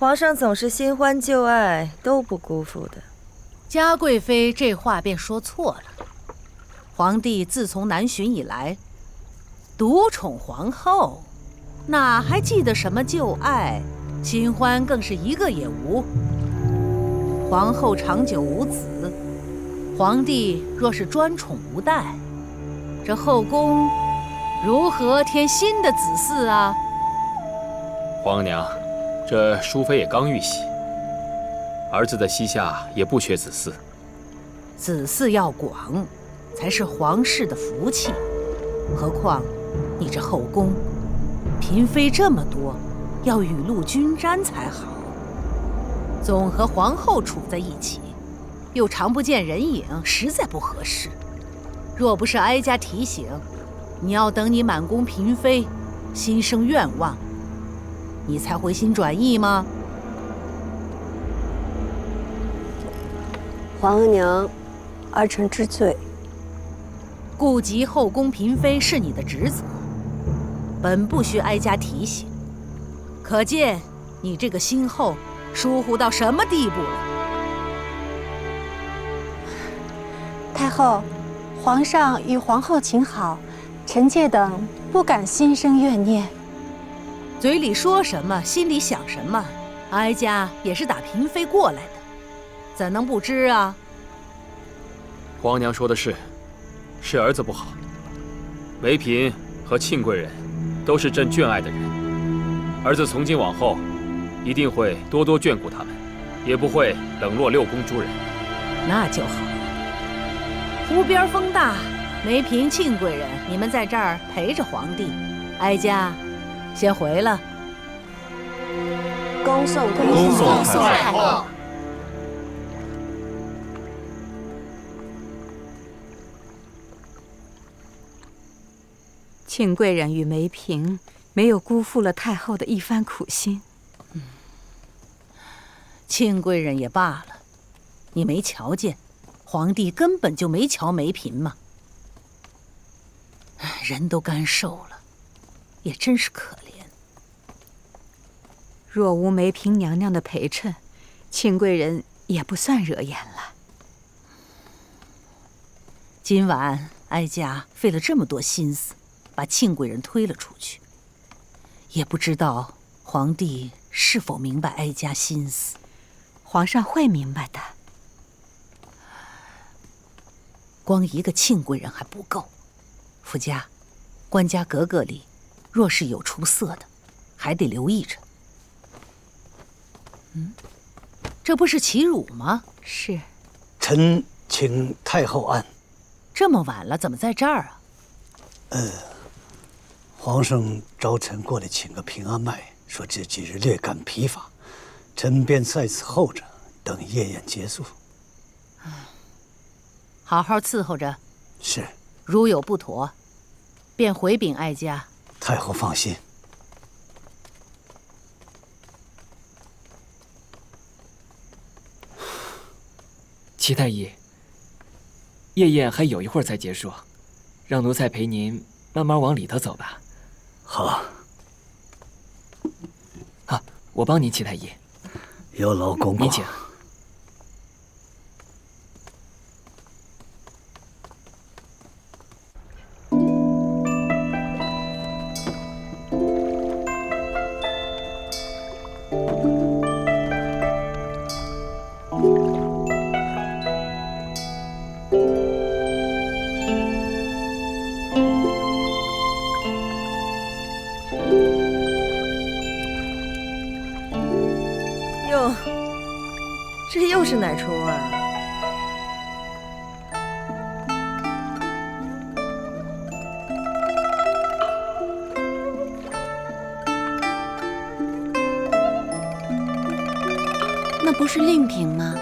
皇上总是新欢旧爱，都不辜负的。嘉贵妃这话便说错了。皇帝自从南巡以来，独宠皇后，哪还记得什么旧爱？新欢更是一个也无。皇后长久无子，皇帝若是专宠无代，这后宫如何添新的子嗣啊？皇娘，这淑妃也刚遇袭，儿子的膝下也不缺子嗣。子嗣要广，才是皇室的福气。何况你这后宫嫔妃这么多，要雨露均沾才好。总和皇后处在一起，又常不见人影，实在不合适。若不是哀家提醒，你要等你满宫嫔妃心生愿望，你才回心转意吗？皇额娘，儿臣知罪。顾及后宫嫔妃是你的职责，本不需哀家提醒。可见你这个新后疏忽到什么地步了？太后，皇上与皇后请好，臣妾等不敢心生怨念。嘴里说什么，心里想什么，哀家也是打嫔妃过来的，怎能不知啊？皇娘说的是儿子不好。梅嫔和庆贵人都是朕眷爱的人，儿子从今往后一定会多多眷顾他们，也不会冷落六宫诸人。那就好。湖边风大，梅嫔、庆贵人，你们在这儿陪着皇帝，哀家先回了。恭送太后。庆贵人与梅嫔没有辜负了太后的一番苦心。庆贵人也罢了，你没瞧见，皇帝根本就没瞧梅嫔吗？人都干瘦了，也真是可怜。若无梅嫔娘娘的陪衬，庆贵人也不算惹眼了。今晚哀家费了这么多心思，把庆贵人推了出去，也不知道皇帝是否明白哀家心思。皇上会明白的。光一个庆贵人还不够，福家、官家格格里，若是有出色的，还得留意着。这不是齐汝吗？是。臣请太后安。这么晚了，怎么在这儿啊？皇上召臣过来请个平安脉，说这几日略感疲乏，臣便在此候着，等夜宴结束。好好伺候着。是。如有不妥，便回禀哀家。太后放心。齐太医，夜宴还有一会儿才结束，让奴才陪您慢慢往里头走吧。好。好，我帮您，齐太医。有劳公公。您请。这又是哪出啊？那不是令嫔吗？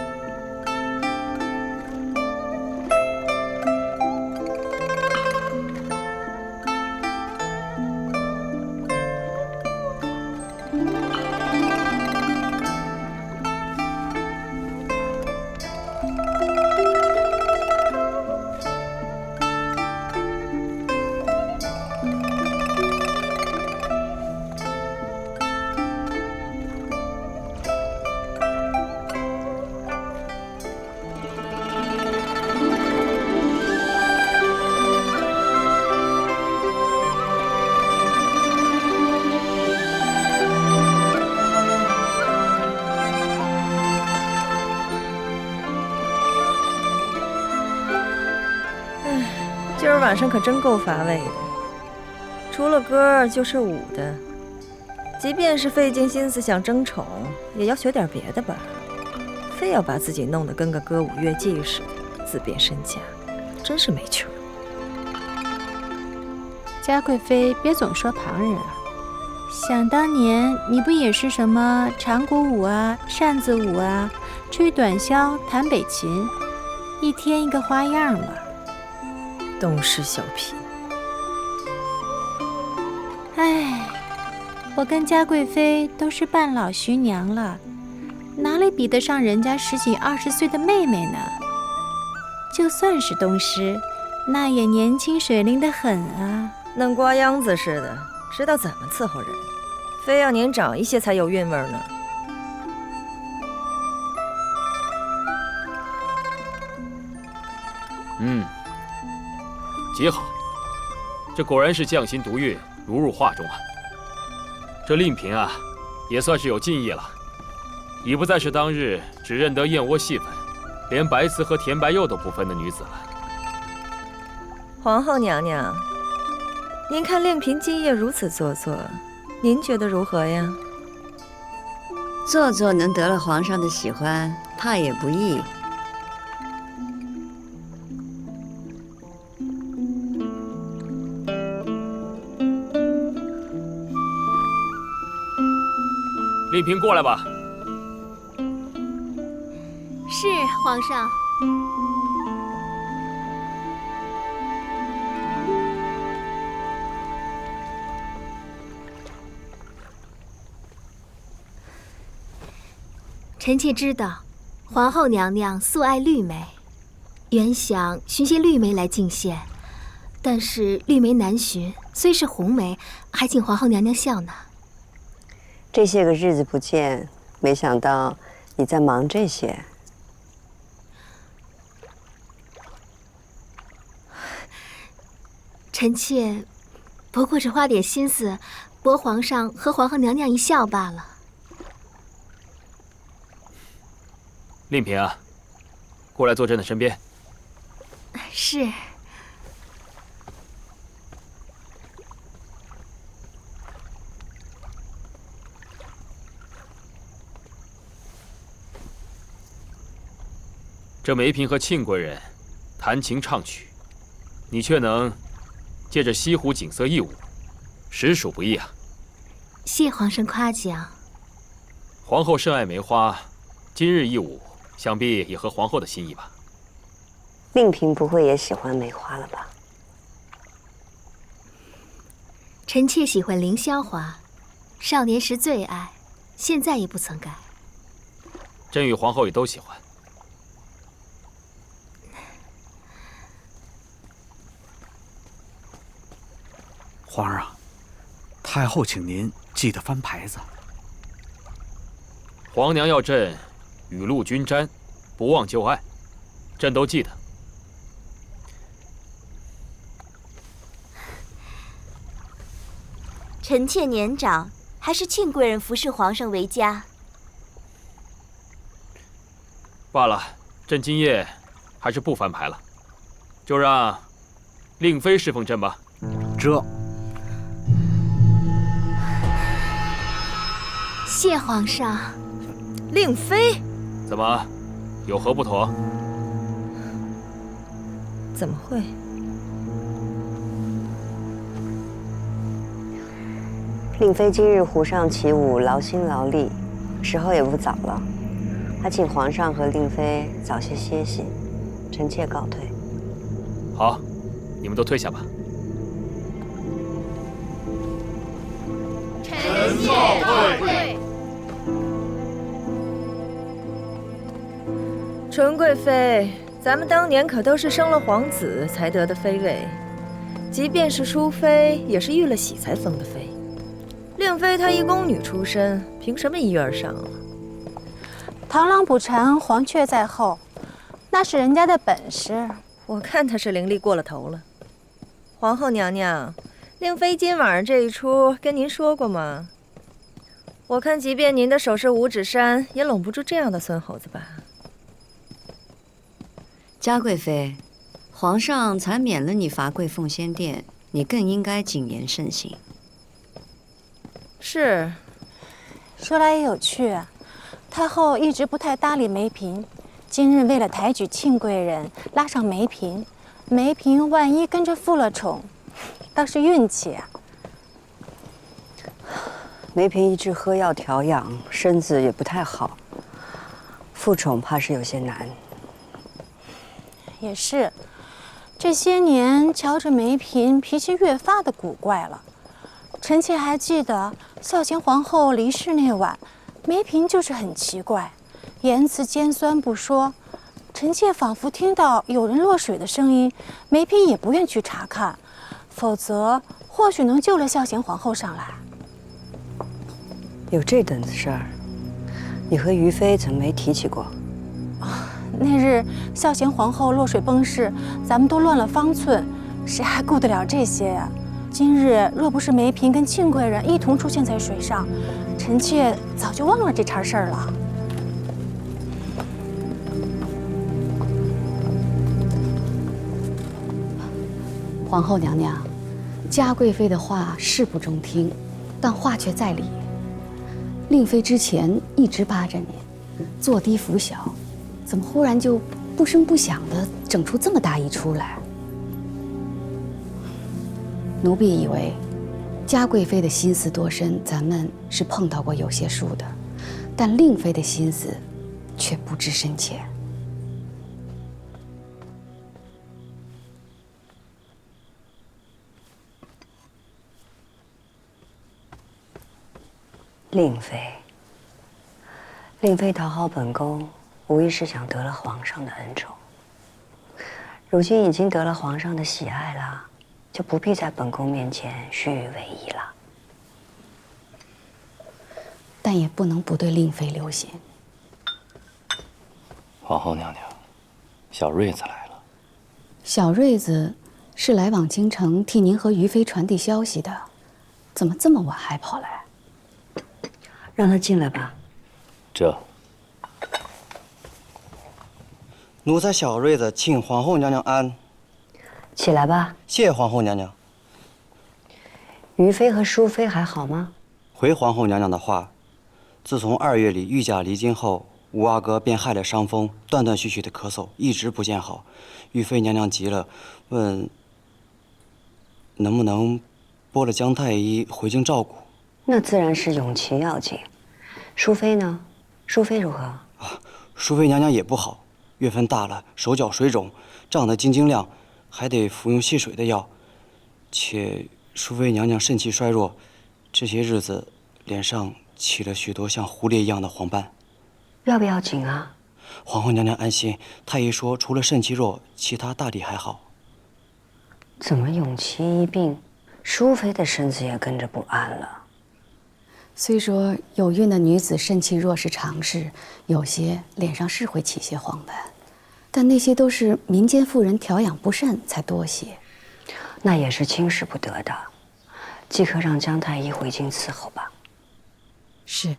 晚上可真够乏味的，除了歌就是舞的。即便是费尽心思想争宠，也要学点别的吧。非要把自己弄得跟个歌舞乐伎似的，自变身价，真是没趣儿。嘉贵妃，别总说旁人啊。想当年，你不也是什么长鼓舞啊、扇子舞啊、吹短箫、弹北琴，一天一个花样嘛？东施效颦。唉，我跟嘉贵妃都是半老徐娘了，哪里比得上人家10几20岁的妹妹呢？就算是东施，那也年轻水灵得很啊。嫩瓜秧子似的，知道怎么伺候人，非要年长一些才有韵味呢。极好，这果然是匠心独运，如入画中啊。这令嫔啊，也算是有进意了，已不再是当日只认得燕窝细粉，连白瓷和甜白釉都不分的女子了。皇后娘娘，您看令嫔今夜如此做作，您觉得如何呀？做作能得了皇上的喜欢，怕也不易。令嫔过来吧。是皇上。臣妾知道，皇后娘娘素爱绿梅，原想寻些绿梅来进献，但是绿梅难寻，虽是红梅，还请皇后娘娘笑纳。这些个日子不见，没想到你在忙这些。臣妾不过是花点心思，博皇上和皇后娘娘一笑罢了。令嫔啊，过来坐朕的身边。是。这梅嫔和庆贵人弹琴唱曲，你却能借着西湖景色一舞，实属不易啊！谢皇上夸奖。皇后深爱梅花，今日一舞，想必也合皇后的心意吧？令嫔不会也喜欢梅花了吧？臣妾喜欢凌霄花，少年时最爱，现在也不曾改。朕与皇后也都喜欢。皇儿啊，太后请您记得翻牌子。皇娘要朕雨露均沾，不忘旧爱，朕都记得。臣妾年长，还是庆贵人服侍皇上为佳。罢了，朕今夜还是不翻牌了，就让令妃侍奉朕吧。这。谢皇上。令妃？怎么，有何不妥？怎么会？令妃今日湖上起舞，劳心劳力，时候也不早了，还请皇上和令妃早些歇息。臣妾告退。好，你们都退下吧。臣妾告退。纯贵妃，咱们当年可都是生了皇子才得的妃位，即便是淑妃，也是遇了喜才封的妃。令妃她一宫女出身，凭什么一跃而上啊？螳螂捕蝉，黄雀在后，那是人家的本事。我看她是伶俐过了头了。皇后娘娘，令妃今晚上这一出跟您说过吗？我看即便您的手是五指山，也拢不住这样的孙猴子吧。嘉贵妃，皇上才免了你罚跪奉先殿，你更应该谨言慎行。是。说来也有趣，太后一直不太搭理梅嫔，今日为了抬举庆贵人，拉上梅嫔，梅嫔万一跟着负了宠，倒是运气啊。梅嫔一直喝药调养，身子也不太好，负宠怕是有些难。也是，这些年瞧着梅嫔脾气越发的古怪了。臣妾还记得孝贤皇后离世那晚，梅嫔就是很奇怪，言辞尖酸不说，臣妾仿佛听到有人落水的声音，梅嫔也不愿去查看，否则或许能救了孝贤皇后上来。有这等子事儿，你和于妃怎么没提起过？那日孝贤皇后落水崩逝，咱们都乱了方寸，谁还顾得了这些呀？今日若不是梅嫔跟庆贵人一同出现在水上，臣妾早就忘了这茬事儿了。皇后娘娘，嘉贵妃的话是不中听，但话却在理。令妃之前一直巴着你，坐低服小，怎么忽然就不声不响地整出这么大一出来？奴婢以为，嘉贵妃的心思多深，咱们是碰到过有些数的，但令妃的心思却不知深浅。令妃讨好本宫，无疑是想得了皇上的恩宠。如今已经得了皇上的喜爱了，就不必在本宫面前虚与委蛇了。但也不能不对令妃留心。皇后娘娘，小瑞子来了。小瑞子是来往京城替您和于妃传递消息的，怎么这么晚还跑来？让他进来吧。这，奴才小瑞子请皇后娘娘安。起来吧。谢皇后娘娘。于妃和淑妃还好吗？回皇后娘娘的话，自从2月里御驾离京后，五阿哥便害了伤风，断断续续的咳嗽，一直不见好。玉妃娘娘急了，问能不能拨了姜太医回京照顾。那自然是永琪要紧。淑妃呢？淑妃如何？淑妃娘娘也不好，月份大了，手脚水肿，胀得晶晶亮，还得服用泻水的药。且淑妃娘娘肾气衰弱，这些日子脸上起了许多像狐狸一样的黄斑。要不要紧啊？皇后娘娘安心，太医说除了肾气弱，其他大体还好。怎么永琪一病，淑妃的身子也跟着不安了？虽说有孕的女子肾气弱是常事，有些脸上是会起些黄斑，但那些都是民间妇人调养不善才多些。那也是轻视不得的，即刻让姜太医回京伺候吧。是。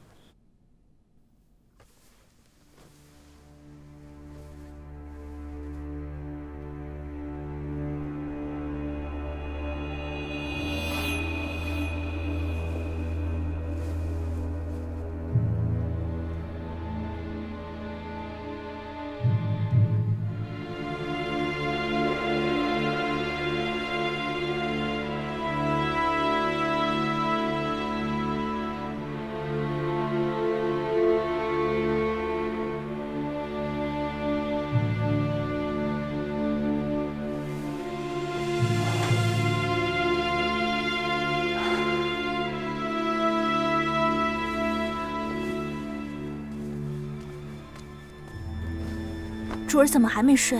主儿怎么还没睡？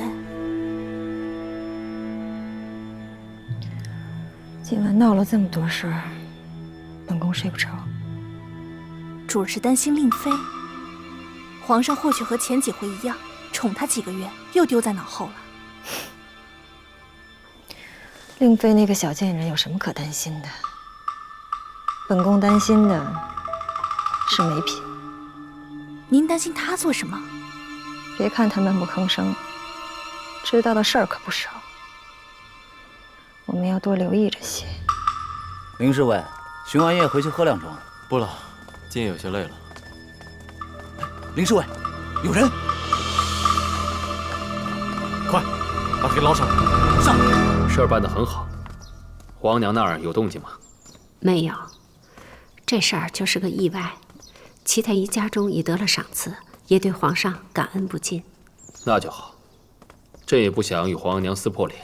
今晚闹了这么多事儿，本宫睡不着。主儿是担心令妃，皇上或许和前几回一样，宠她几个月，又丢在脑后了。令妃那个小贱人有什么可担心的？本宫担心的是梅嫔。您担心她做什么？别看她闷不吭声，知道的事儿可不少。我们要多留意这些。林侍卫，巡完夜回去喝2盅。不了，今夜有些累了。林侍卫，有人！快，把他给捞上来！上！事儿办得很好。皇娘那儿有动静吗？没有，这事儿就是个意外。齐太医家中已得了赏赐，也对皇上感恩不尽。那就好。朕也不想与皇娘撕破脸。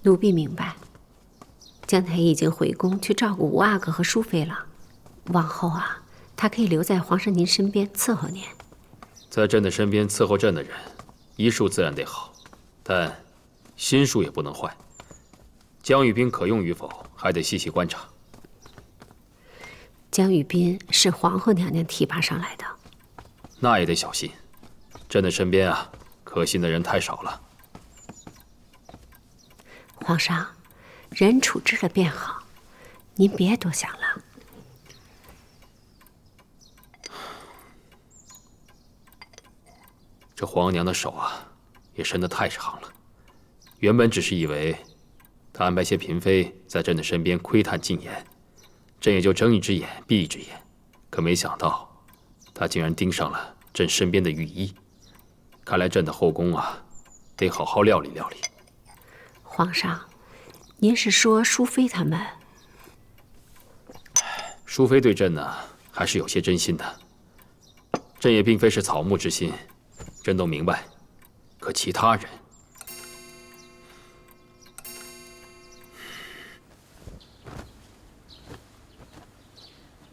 奴婢明白。姜太医已经回宫去照顾吴阿哥和淑妃了，往后啊，他可以留在皇上您身边伺候您。在朕的身边伺候朕的人，医术自然得好，但心术也不能坏。江玉斌可用与否，还得细细观察。江玉斌是皇后娘娘提拔上来的，那也得小心。朕的身边啊，可信的人太少了。皇上，人处置了便好，您别多想了。这皇娘的手啊，也伸得太长了。原本只是以为她安排些嫔妃在朕的身边窥探禁言，朕也就睁一只眼闭一只眼。可没想到，她竟然盯上了朕身边的御医。看来朕的后宫啊，得好好料理料理。皇上，您是说淑妃他们？淑妃对朕呢，还是有些真心的。朕也并非是草木之心，朕都明白。可其他人，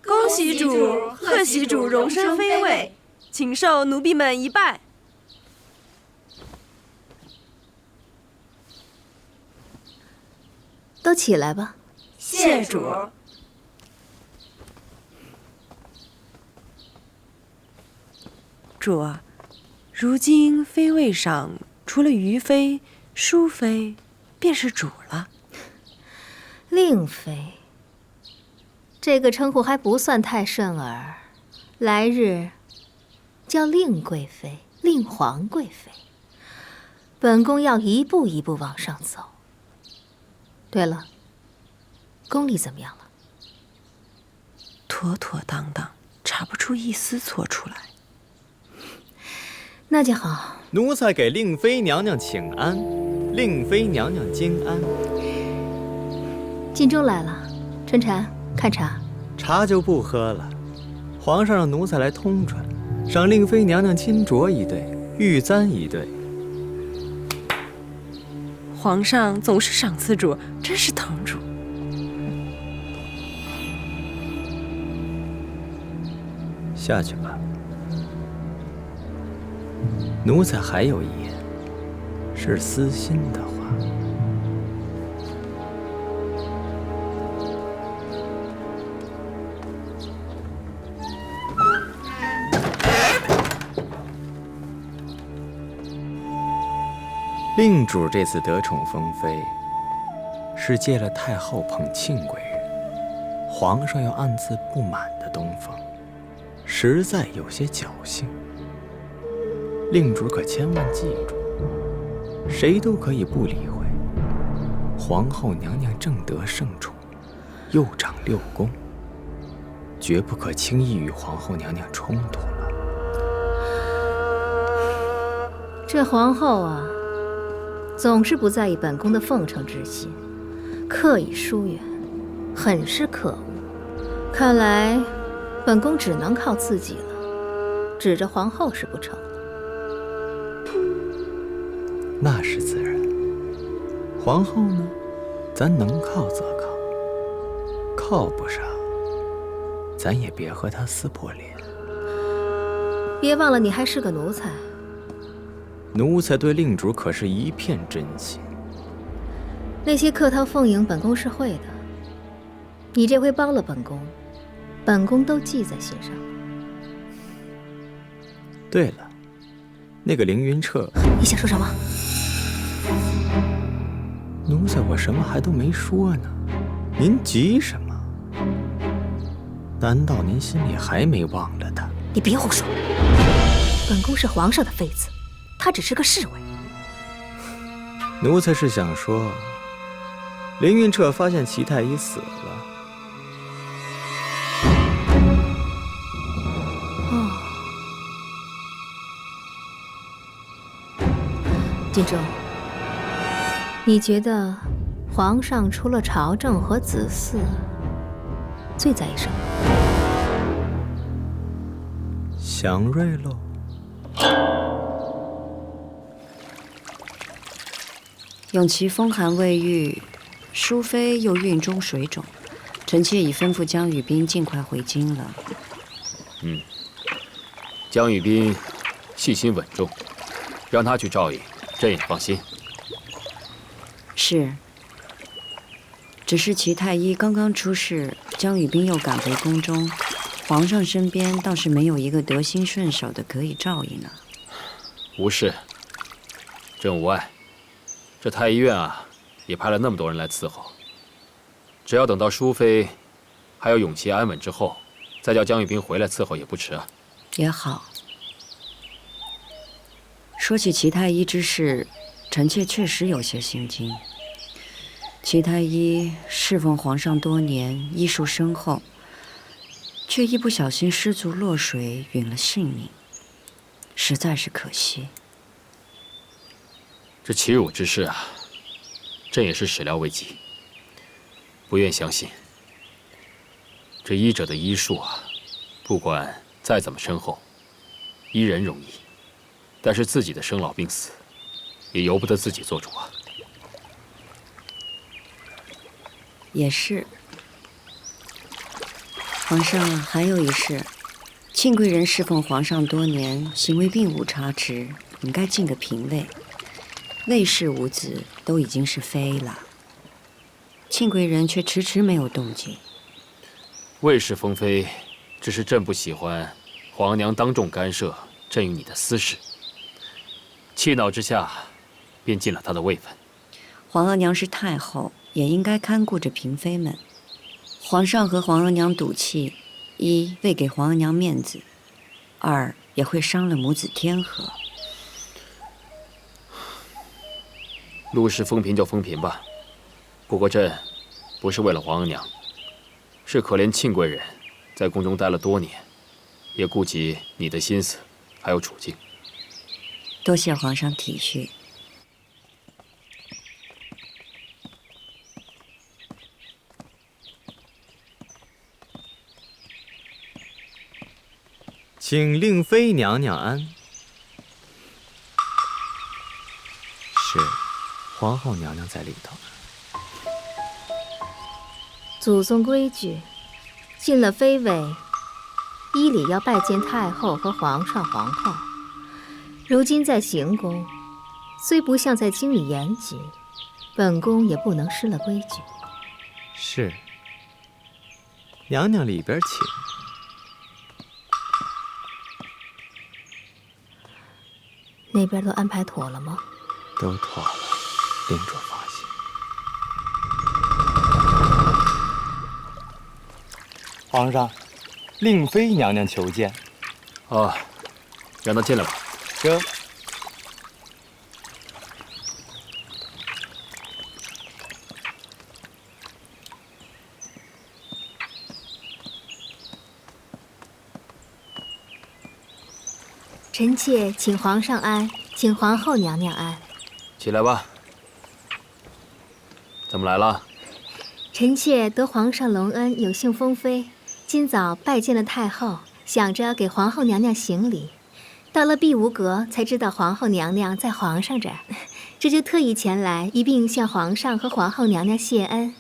恭喜主，贺喜主荣升妃位，请受奴婢们一拜。都起来吧。谢主。主啊，如今妃位上除了余妃、淑妃，便是主了。令妃，这个称呼还不算太顺耳，来日叫令贵妃、令皇贵妃。本宫要一步一步往上走。对了，宫里怎么样了？妥妥当当，查不出一丝错出来。那就好。奴才给令妃娘娘请安，令妃娘娘金安。晋州来了，春蝉看茶。茶就不喝了，皇上让奴才来通传，赏令妃娘娘金镯1对，玉簪1对。皇上总是赏赐主，真是疼主。下去吧。奴才还有一言，是私心的话。令主这次得宠封妃，是借了太后捧庆贵人，皇上又暗自不满的东风，实在有些侥幸。令主可千万记住，谁都可以不理会。皇后娘娘正得圣宠，又掌6宫，绝不可轻易与皇后娘娘冲突了。这皇后啊，总是不在意本宫的奉承之心，刻意疏远，很是可恶。看来本宫只能靠自己了，指着皇后是不成的。那是自然。皇后呢，咱能靠则靠，靠不上，咱也别和她撕破脸。别忘了，你还是个奴才。奴才对令主可是一片真心。那些客套奉迎，本宫是会的。你这回帮了本宫，本宫都记在心上。对了，那个凌云彻，你想说什么？奴才我什么还都没说呢，您急什么？难道您心里还没忘了他？你别胡说，本宫是皇上的妃子，他只是个侍卫。奴才是想说，林运彻发现齐太医死了。锦州，你觉得皇上除了朝政和子嗣，最在意什么？祥瑞喽。永琪风寒未愈，淑妃又孕中水肿，臣妾已吩咐江雨冰尽快回京了。江雨冰细心稳重，让他去照应，朕也放心。是。只是齐太医刚刚出事，江雨冰又赶回宫中，皇上身边倒是没有一个得心顺手的可以照应了。无事，朕无碍。这太医院啊，也派了那么多人来伺候。只要等到淑妃还有永琪安稳之后，再叫江雨冰回来伺候也不迟啊。也好。说起齐太医之事，臣妾确实有些心惊。齐太医侍奉皇上多年，医术深厚，却一不小心失足落水，殒了性命，实在是可惜。这齐辱之事啊，朕也是始料未及，不愿相信。这医者的医术啊，不管再怎么深厚，医人容易，但是自己的生老病死，也由不得自己做主啊。也是。皇上，还有一事，庆贵人侍奉皇上多年，行为并无差池，应该进个嫔位。魏氏五子都已经是妃了，庆贵人却迟迟没有动静。魏氏封妃，只是朕不喜欢皇娘当众干涉朕与你的私事，气恼之下，便进了她的位分。皇额娘是太后，也应该看顾着嫔妃们。皇上和皇额娘赌气，一未给皇额娘面子，二也会伤了母子天和。陆氏封嫔就封嫔吧，不过朕不是为了皇额娘，是可怜庆贵人在宫中待了多年，也顾及你的心思还有处境。多谢皇上体恤。请令妃娘娘安。是，皇后娘娘在里头呢。祖宗规矩，进了妃位，依礼要拜见太后和皇上、皇后。如今在行宫，虽不像在京里严谨，本宫也不能失了规矩。是，娘娘里边请。那边都安排妥了吗？都妥了，令主放心。皇上，令妃娘娘求见。啊，让她进来吧。这。臣妾请皇上安，请皇后娘娘安。起来吧。怎么来了？臣妾得皇上隆恩，有幸封妃，今早拜见了太后，想着给皇后娘娘行礼。到了碧梧阁，才知道皇后娘娘在皇上这儿，这就特意前来一并向皇上和皇后娘娘谢恩，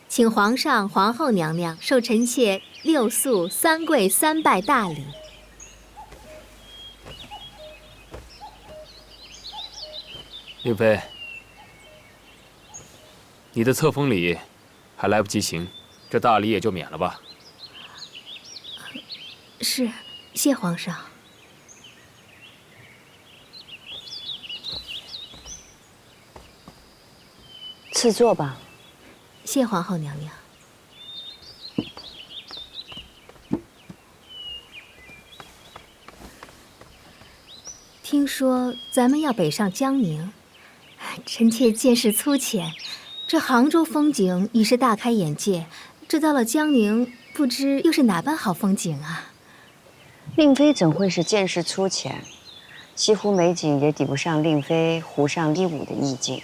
请皇上、皇后娘娘受臣妾6肃3跪3拜大礼。令妃，你的册封礼还来不及行，这大礼也就免了吧。是，谢皇上。赐座吧。谢皇后娘娘。听说咱们要北上江宁，臣妾见识粗浅，这杭州风景已是大开眼界，这到了江宁，不知又是哪般好风景啊！令妃怎会是见识粗浅？西湖美景也抵不上令妃湖上一舞的意境。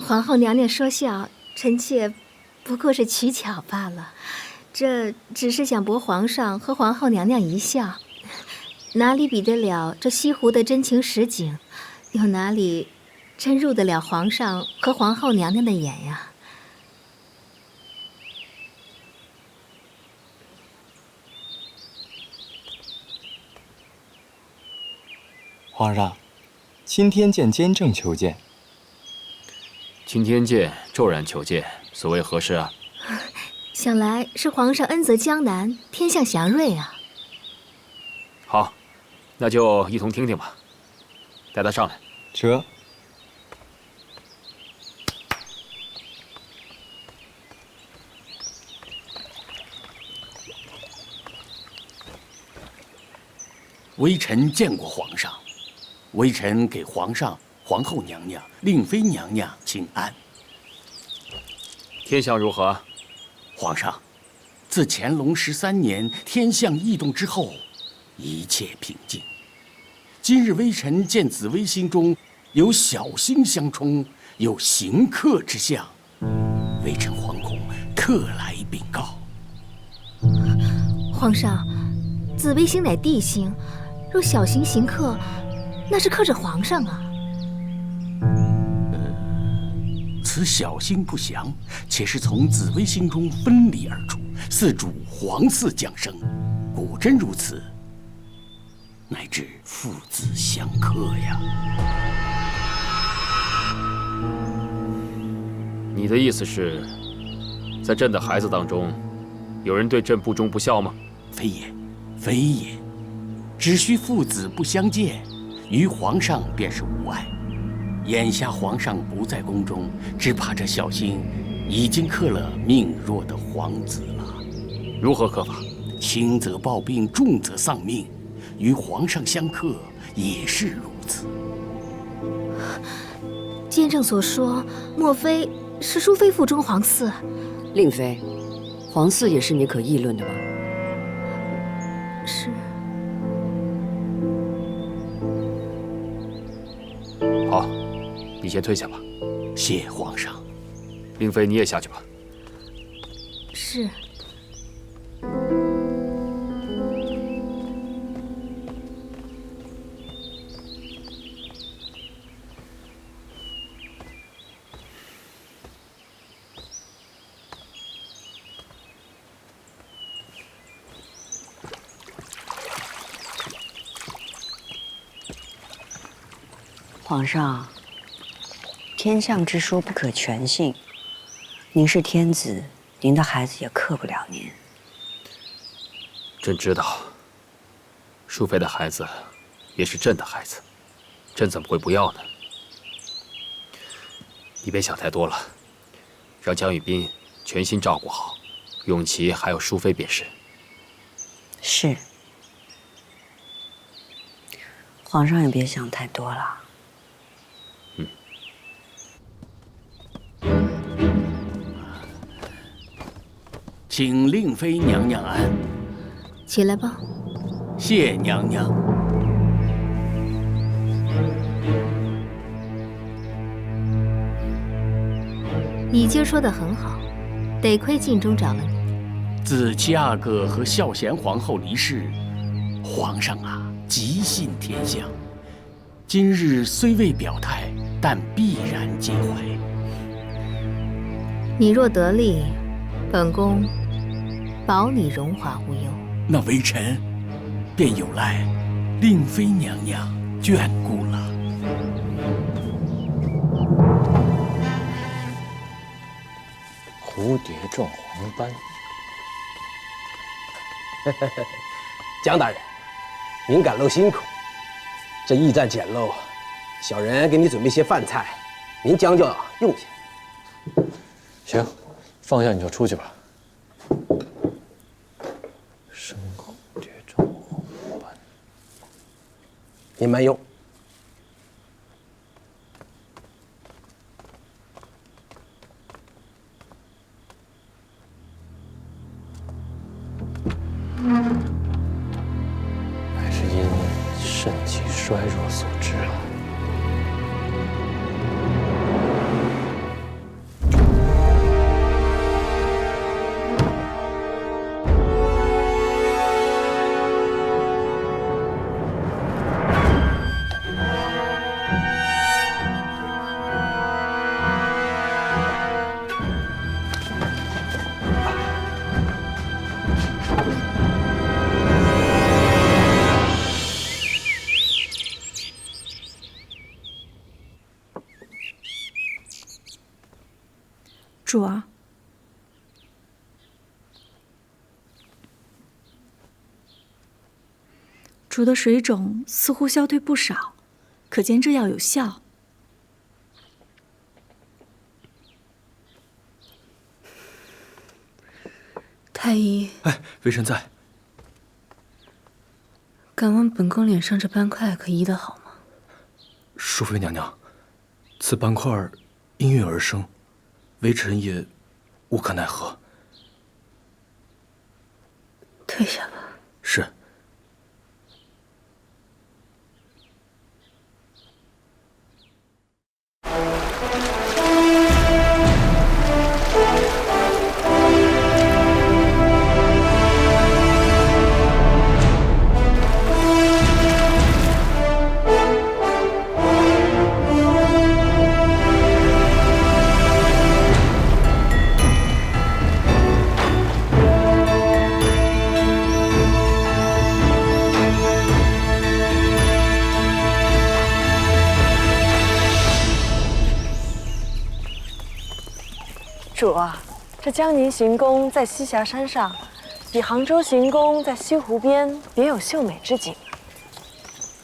皇后娘娘说笑，臣妾不过是取巧罢了。这只是想博皇上和皇后娘娘一笑，哪里比得了这西湖的真情实景？又哪里真入得了皇上和皇后娘娘的眼呀？皇上，钦天监监正求见。钦天监骤然求见，所谓何事啊？想来是皇上恩泽江南，天象祥瑞啊。好，那就一同听听吧。带他上来。这。微臣见过皇上，微臣给皇上、皇后娘娘、令妃娘娘请安。天象如何？皇上，自乾隆13年天象异动之后，一切平静。今日微臣见紫微星中有小星相冲，有刑克之象，微臣惶恐，特来禀告。皇上，紫微星乃地星，若小星刑克，那是克着皇上啊。此小星不详，且是从紫微星中分离而出，似主皇嗣降生。果真如此，乃至父子相克呀。你的意思是，在朕的孩子当中，有人对朕不忠不孝吗？非也，非也，只需父子不相见，于皇上便是无碍。眼下皇上不在宫中，只怕这小星已经克了命弱的皇子了。如何克法？轻则暴病，重则丧命，与皇上相克也是如此。监正所说，莫非是淑妃腹中皇嗣？令妃，皇嗣也是你可议论的吧？是。好，你先退下吧。谢皇上。令妃，你也下去吧。是。皇上，天象之说不可全信。您是天子，您的孩子也克不了您。朕知道，淑妃的孩子也是朕的孩子，朕怎么会不要呢？你别想太多了，让江雨斌全心照顾好永琪还有淑妃便是。是。皇上也别想太多了。请令妃娘娘安。起来吧。谢娘娘。你今儿说的很好，得亏晋中找了你。自七阿哥和孝贤皇后离世，皇上啊极信天象。今日虽未表态，但必然皆怀。你若得力，本宫保你荣华无忧。那微臣便有赖令妃娘娘眷顾了。蝴蝶状黄斑。江大人，您赶路辛苦，这驿站简陋，小人给你准备些饭菜，您将就用下。行，放下你就出去吧。生蝴蝶状黄斑，您慢用。肾气衰弱所致啊。主儿，主的水肿似乎消退不少，可见这药有效。太医，哎，微臣在。敢问本宫脸上这斑块可医得好吗？淑妃娘娘，此斑块因孕而生，微臣也无可奈何。退下吧。是。主啊，这江宁行宫在栖霞山上，比杭州行宫在西湖边别有秀美之景。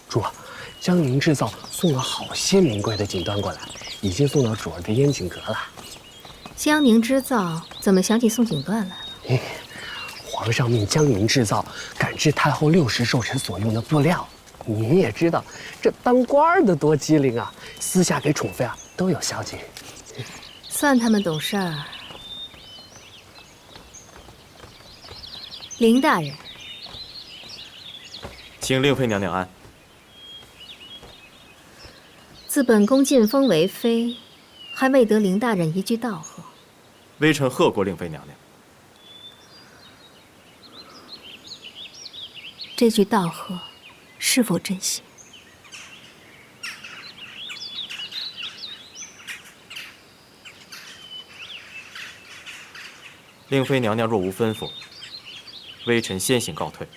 主啊，江宁制造送了好些名贵的锦缎过来，已经送到主儿的烟景阁了。江宁织造怎么想起送锦缎来了？皇上命江宁制造赶制太后60寿辰所用的布料。您也知道，这当官的多机灵啊，私下给宠妃啊都有消息。算他们懂事儿。林大人，请令妃娘娘安。自本宫晋封为妃，还未得林大人一句道贺。微臣贺过令妃娘娘。这句道贺是否真心？令妃娘娘若无吩咐，微臣先行告退。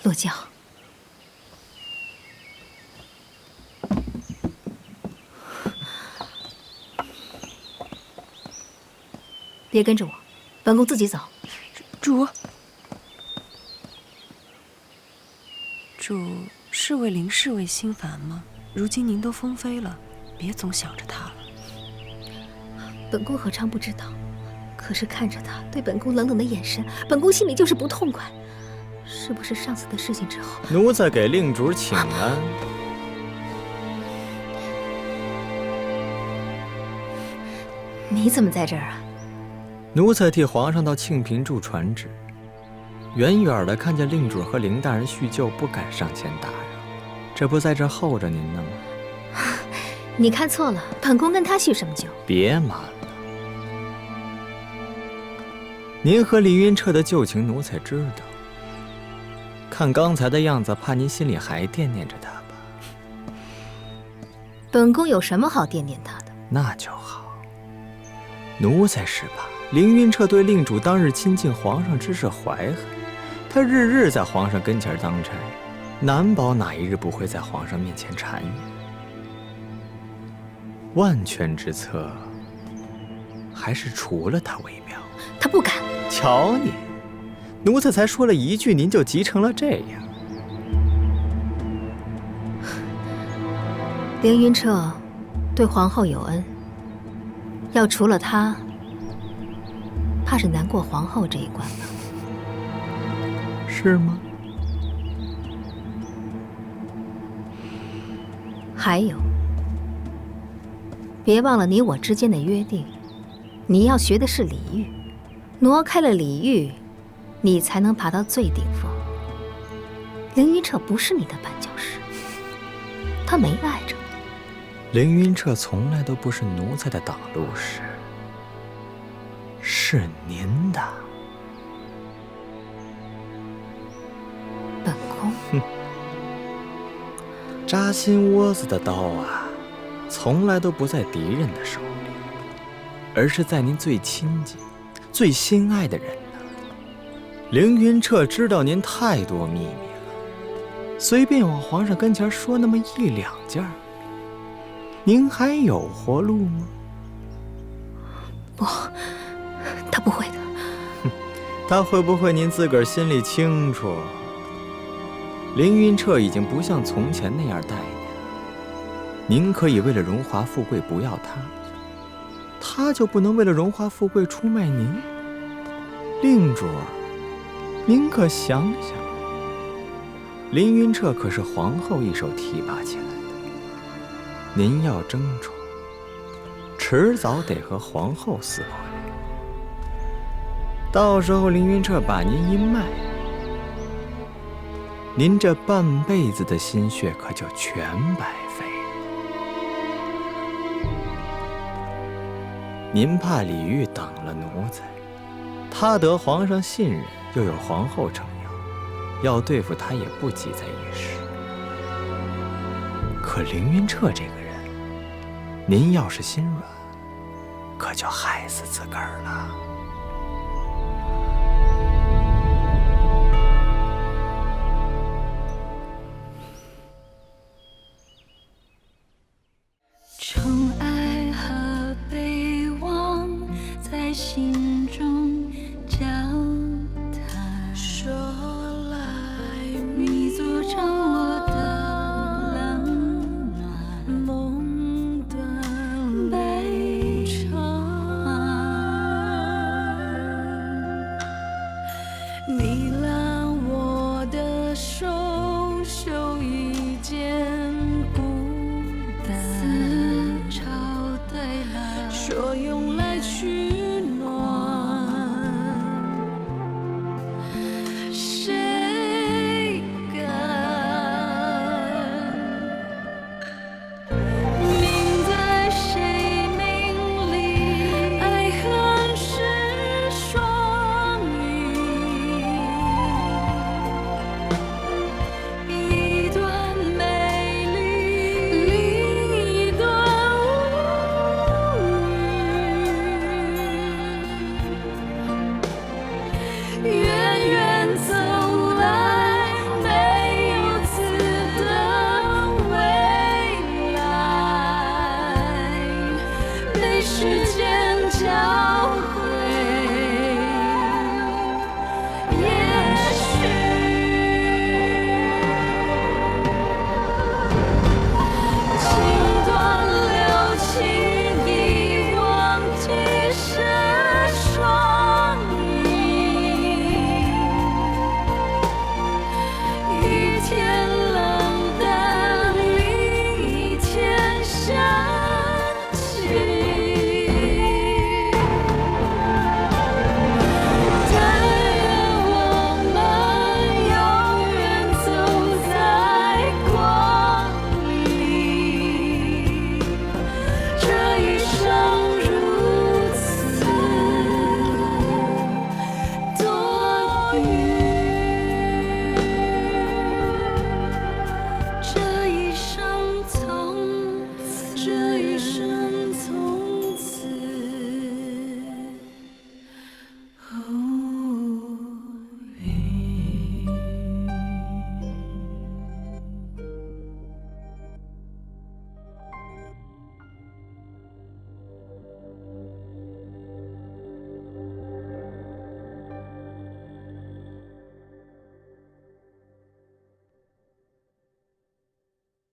落轿。别跟着我，本宫自己走。主，是为林侍卫心烦吗？如今您都封妃了，别总想着他了。本宫何尝不知道？可是看着他对本宫冷冷的眼神，本宫心里就是不痛快。是不是上次的事情之后？奴才给令主请安。你怎么在这儿啊？奴才替皇上到庆平处传旨，远远的看见令主和林大人叙旧，不敢上前打扰，这不在这候着您呢吗？你看错了，本宫跟他叙什么旧？别瞒了，您和凌云彻的旧情，奴才知道。看刚才的样子，怕您心里还惦念着他吧？本宫有什么好惦念他的？那就好。奴才是怕凌云彻对令主当日亲近皇上之事怀恨，他日日在皇上跟前当差，难保哪一日不会在皇上面前谗言。万全之策，还是除了他为妙。他不敢。瞧你，奴才才说了一句，您就急成了这样。凌云彻对皇后有恩，要除了他，怕是难过皇后这一关吧？是吗？还有，别忘了你我之间的约定，你要学的是礼遇，挪开了礼遇，你才能爬到最顶峰。凌云彻不是你的绊脚石，他没碍着你。凌云彻从来都不是奴才的挡路石，是您的。本宫，扎心窝子的刀啊，从来都不在敌人的手里，而是在您最亲近、最心爱的人那。凌云彻知道您太多秘密了，随便往皇上跟前说那么1、2件，您还有活路吗？不，他不会的。他会不会您自个儿心里清楚。凌云彻已经不像从前那样待您，您可以为了荣华富贵不要他，他就不能为了荣华富贵出卖您？令主，您可想想，凌云彻可是皇后一手提拔起来的，您要争宠，迟早得和皇后撕破脸。到时候凌云彻把您一卖，您这半辈子的心血可就全白费了。您怕李煜等了奴才，他得皇上信任，又有皇后撑腰，要对付他也不急在一时。可凌云彻这个人，您要是心软，可就害死自个儿了。宠爱和被忘在心中交谈，说来你阻挡我的冷暖，梦断悲怆，你拉我的手，手一件说用来取暖，谁敢命在谁命里？爱恨是双语，一段美丽，另一段远远走来，没有词的未来，被时间教会。也许情断留情，遗忘几世双一天冷淡，另一天想起。但愿我们永远走在光里，这一生如此多余。这一生从此，这一生。